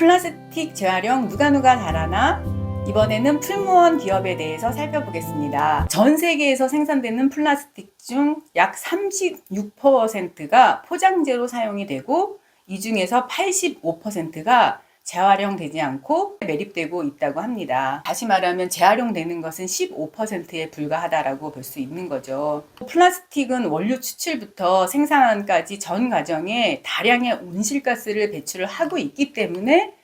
플라스틱 재활용 누가 잘하나? 이번에는 풀무원 기업에 대해서 살펴보겠습니다. 전 세계에서 생산되는 플라스틱 중 약 36%가 포장재로 사용이 되고 이 중에서 85%가 재활용되지 않고 매립되고 있다고 합니다. 다시 말하면 재활용되는 것은 15%에 불과하다라고 볼 수 있는 거죠. 플라스틱은 원료 추출부터 생산까지 전 과정에 다량의 온실가스를 배출을 하고 있기 때문에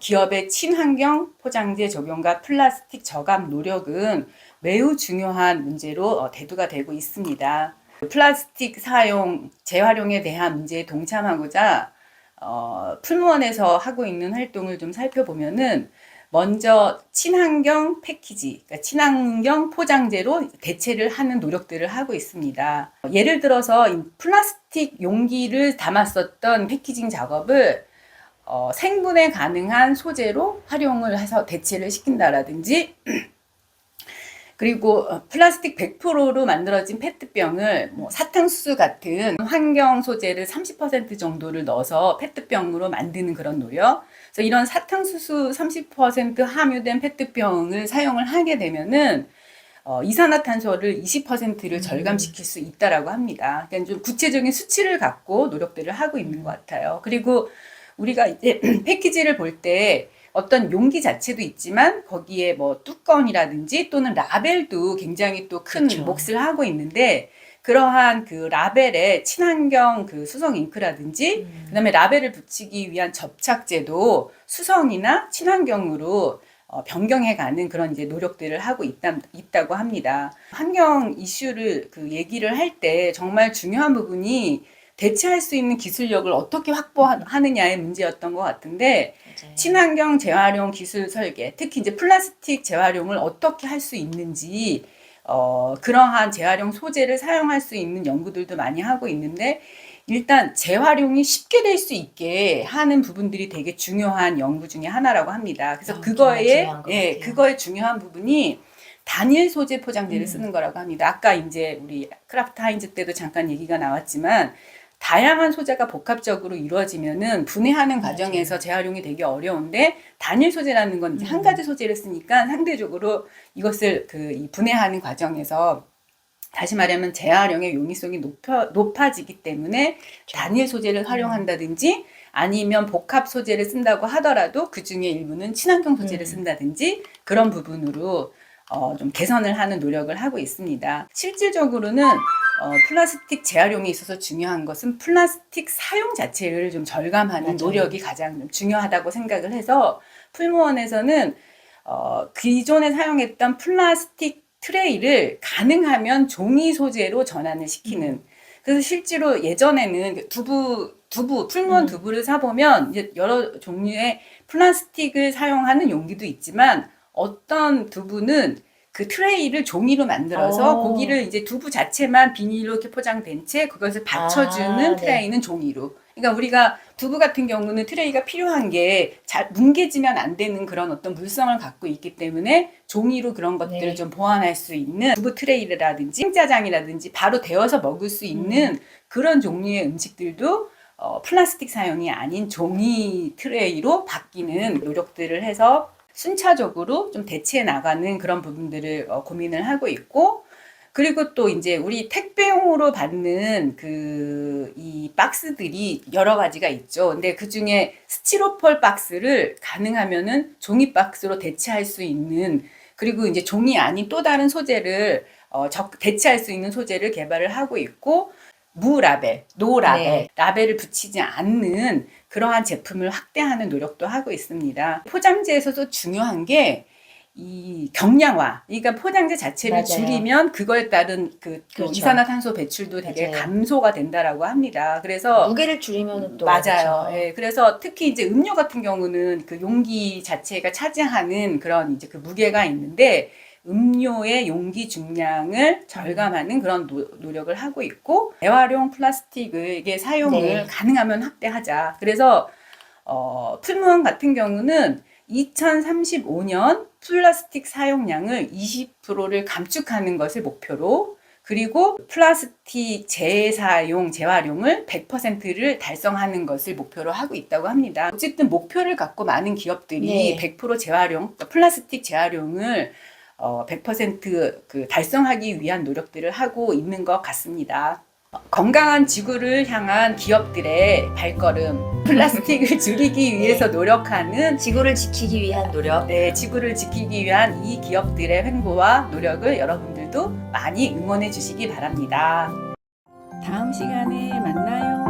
기업의 친환경 포장재 적용과 플라스틱 저감 노력은 매우 중요한 문제로 대두가 되고 있습니다. 플라스틱 사용, 재활용에 대한 문제에 동참하고자 풀무원에서 하고 있는 활동을 좀 살펴보면은 먼저 친환경 패키지, 그러니까 친환경 포장재로 대체를 하는 노력들을 하고 있습니다. 예를 들어서 플라스틱 용기를 담았었던 패키징 작업을 생분해 가능한 소재로 활용을 해서 대체를 시킨다라든지 그리고 플라스틱 100%로 만들어진 페트병을 사탕수수 같은 환경 소재를 30% 정도를 넣어서 페트병으로 만드는 그런 노력. 그래서 이런 사탕수수 30% 함유된 페트병을 사용을 하게 되면은 이산화탄소를 20%를 절감시킬 수 있다라고 합니다. 그러니까 좀 구체적인 수치를 갖고 노력들을 하고 있는 것 같아요. 그리고 우리가 이제 패키지를 볼 때 어떤 용기 자체도 있지만 거기에 뭐 뚜껑이라든지 또는 라벨도 굉장히 또 큰 몫을 하고 있는데 그러한 그 라벨에 친환경 그 수성 잉크라든지 그다음에 라벨을 붙이기 위한 접착제도 수성이나 친환경으로 변경해가는 그런 이제 노력들을 하고 있다고 합니다. 환경 이슈를 그 얘기를 할 때 정말 중요한 부분이 대체할 수 있는 기술력을 어떻게 확보하느냐의 문제였던 것 같은데 맞아요. 친환경 재활용 기술 설계, 특히 이제 플라스틱 재활용을 어떻게 할 수 있는지 그러한 재활용 소재를 사용할 수 있는 연구들도 많이 하고 있는데 일단 재활용이 쉽게 될 수 있게 하는 부분들이 되게 중요한 연구 중에 하나라고 합니다. 그래서 그거의 중요한 부분이 단일 소재 포장재를 쓰는 거라고 합니다. 아까 이제 우리 크라프트 하인즈 때도 잠깐 얘기가 나왔지만 다양한 소재가 복합적으로 이루어지면은 분해하는 과정에서 재활용이 되게 어려운데 단일 소재라는 건 이제 한 가지 소재를 쓰니까 상대적으로 이것을 이 분해하는 과정에서 다시 말하면 재활용의 용이성이 높아지기 때문에 단일 소재를 활용한다든지 아니면 복합 소재를 쓴다고 하더라도 그 중에 일부는 친환경 소재를 쓴다든지 그런 부분으로 좀 개선을 하는 노력을 하고 있습니다. 실질적으로는 플라스틱 재활용에 있어서 중요한 것은 플라스틱 사용 자체를 좀 절감하는 노력이 가장 중요하다고 생각을 해서 풀무원에서는 기존에 사용했던 플라스틱 트레이를 가능하면 종이 소재로 전환을 시키는 그래서 실제로 예전에는 풀무원 두부를 사보면 이제 여러 종류의 플라스틱을 사용하는 용기도 있지만 어떤 두부는 그 트레이를 종이로 만들어서 고기를 이제 두부 자체만 비닐로 이렇게 포장된 채 그것을 받쳐주는 트레이는 종이로. 그러니까 우리가 두부 같은 경우는 트레이가 필요한 게 잘 뭉개지면 안 되는 그런 어떤 물성을 갖고 있기 때문에 종이로 그런 것들을 좀 보완할 수 있는 두부 트레이라든지 짜장이라든지 바로 데워서 먹을 수 있는 그런 종류의 음식들도 플라스틱 사용이 아닌 종이 트레이로 바뀌는 노력들을 해서 순차적으로 좀 대체해 나가는 그런 부분들을 고민을 하고 있고 그리고 또 이제 우리 택배용으로 받는 이 박스들이 여러 가지가 있죠. 근데 그 중에 스티로폴 박스를 가능하면은 종이 박스로 대체할 수 있는 그리고 이제 종이 아닌 또 다른 소재를 대체할 수 있는 소재를 개발을 하고 있고 무라벨, 노라벨, 라벨을 붙이지 않는 그러한 제품을 확대하는 노력도 하고 있습니다. 포장재에서도 중요한 게 이 경량화, 그러니까 포장재 자체를 줄이면 그거에 따른 그렇죠. 이산화탄소 배출도 되게 감소가 된다라고 합니다. 그래서 무게를 줄이면 또 맞아요. 그렇죠. 예, 그래서 특히 이제 음료 같은 경우는 그 용기 자체가 차지하는 그런 이제 그 무게가 있는데 음료의 용기 중량을 절감하는 그런 노력을 하고 있고 재활용 플라스틱의 사용을 가능하면 확대하자. 그래서 풀무원 같은 경우는 2035년 플라스틱 사용량을 20%를 감축하는 것을 목표로 그리고 플라스틱 재활용을 100%를 달성하는 것을 목표로 하고 있다고 합니다. 어쨌든 목표를 갖고 많은 기업들이 100% 재활용, 플라스틱 재활용을 100% 달성하기 위한 노력들을 하고 있는 것 같습니다. 건강한 지구를 향한 기업들의 발걸음, 플라스틱을 줄이기 위해서 노력하는 지구를 지키기 위한 노력. 네, 지구를 지키기 위한 이 기업들의 횡보와 노력을 여러분들도 많이 응원해 주시기 바랍니다. 다음 시간에 만나요.